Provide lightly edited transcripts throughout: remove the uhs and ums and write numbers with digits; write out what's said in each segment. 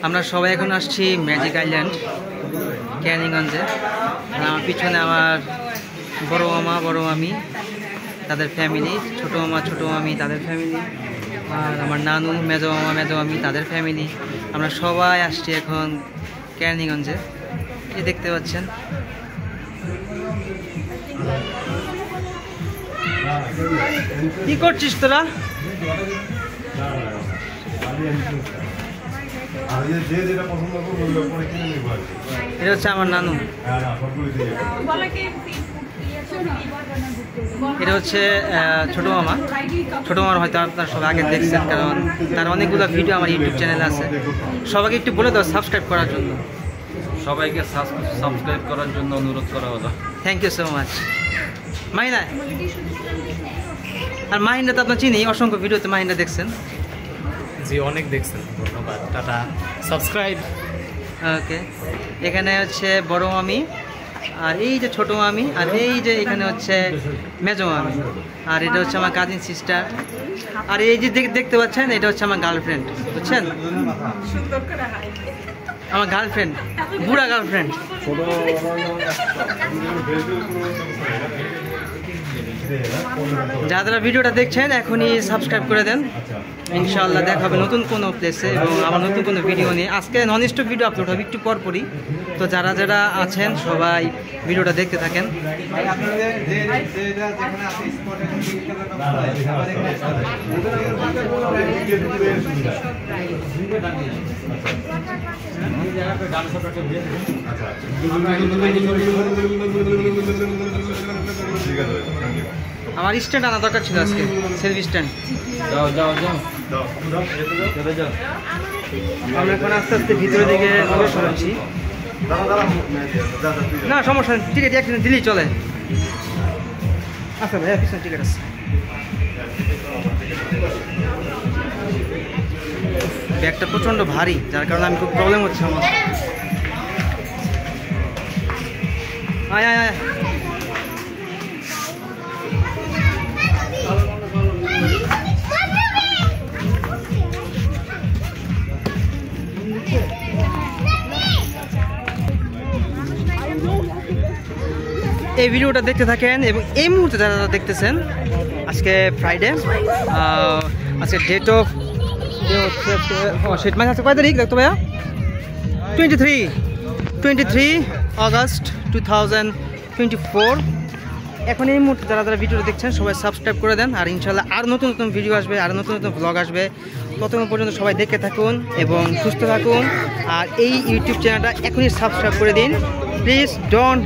আমরা সবাই এখন আসছি ম্যাজিক আইল্যান্ড ক্যানিগঞ্জে। আমার পিছনে আমার বড় মামা বড় মামি তাদের ফ্যামিলি, ছোটো মামা ছোটো মামি তাদের ফ্যামিলি, আর আমার নানু মেজো মামা মেজো মামি তাদের ফ্যামিলি। আমরা সবাই আসছি এখন ক্যানিগঞ্জে। এই দেখতে পাচ্ছেন কি করছিস তোরা? এটা হচ্ছে আমার নানু, এটা হচ্ছে ছোটো মামা। ছোটো মামার হয়তো আপনারা সবাই আগে দেখছেন, কারণ তার অনেকগুলো ভিডিও আমার ইউটিউব চ্যানেলে আছে। সবাইকে একটু বলে দাও সাবস্ক্রাইব করার জন্য। সবাইকে সাবস্ক্রাইব করার জন্য অনুরোধ করা হলো। Thank you so much. Mahina আর মাহিন্দা তো আপনার চিনি, অসংখ্য ভিডিওতে মাহিন্দা দেখছেন। জি অনেক দেখছেন, ধন্যবাদ, টাটা, সাবস্ক্রাইব। ওকে, এখানে হচ্ছে বড় মামি, আর এই যে ছোটো মামি, আর এই যে এখানে হচ্ছে মেজো মামি, আর এটা হচ্ছে আমার কাজিন সিস্টার, আর এই যে দেখতে পাচ্ছেন এটা হচ্ছে আমার গার্লফ্রেন্ড, বুঝছেন? আমার গার্লফ্রেন্ড, বুড়া গার্লফ্রেন্ড। যারা ভিডিওটা দেখছেন এখনই সাবস্ক্রাইব করে দেন। ইনশাআল্লাহ দেখা হবে নতুন কোনো প্লেসে এবং আমার নতুন কোনো ভিডিও নিয়ে। আজকে নন স্টপ ভিডিও আপলোড হবে একটু পরপরই, তো যারা যারা আছেন সবাই ভিডিওটা দেখতে থাকেন। আমার স্ট্যান্ড আনা দরকার ছিল আজকে, সেলফি স্ট্যান্ড। আমরা এখন আস্তে আস্তে ভিতরের দিকে অগ্রসর হচ্ছি। না সমস্যা নেই, টিকিট একদিন দিলেই চলে। আচ্ছা ভাইয়া পিছনে টিকিট আছে। ব্যাগটা প্রচণ্ড ভারী, যার কারণে আমি খুব প্রবলেম হচ্ছে আমার। আয় আয় আয়, এই ভিডিওটা দেখতে থাকেন। এবং এই মুহূর্তে যারা যারা দেখতেছেন, আজকে ফ্রাইডে, আজকে ডেট অফ সেট মানে আছে কয় তারিখ দেখতো ভাইয়া? 23 আগস্ট 2024। এখন এই মুহূর্তে যারা যারা ভিডিওটা দেখছেন সবাই সাবস্ক্রাইব করে দেন, আর ইনশাল্লাহ আর নতুন নতুন ভিডিও আসবে, আর নতুন নতুন ব্লগ আসবে। ততক্ষণ পর্যন্ত সবাই দেখে থাকুন এবং সুস্থ থাকুন। আর এই ইউটিউব চ্যানেলটা এখনই সাবস্ক্রাইব করে দিন। Please don't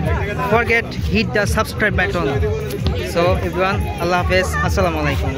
forget hit the subscribe button. So everyone, আল্লাহ হাফেজ, আসসালামু আলাইকুম।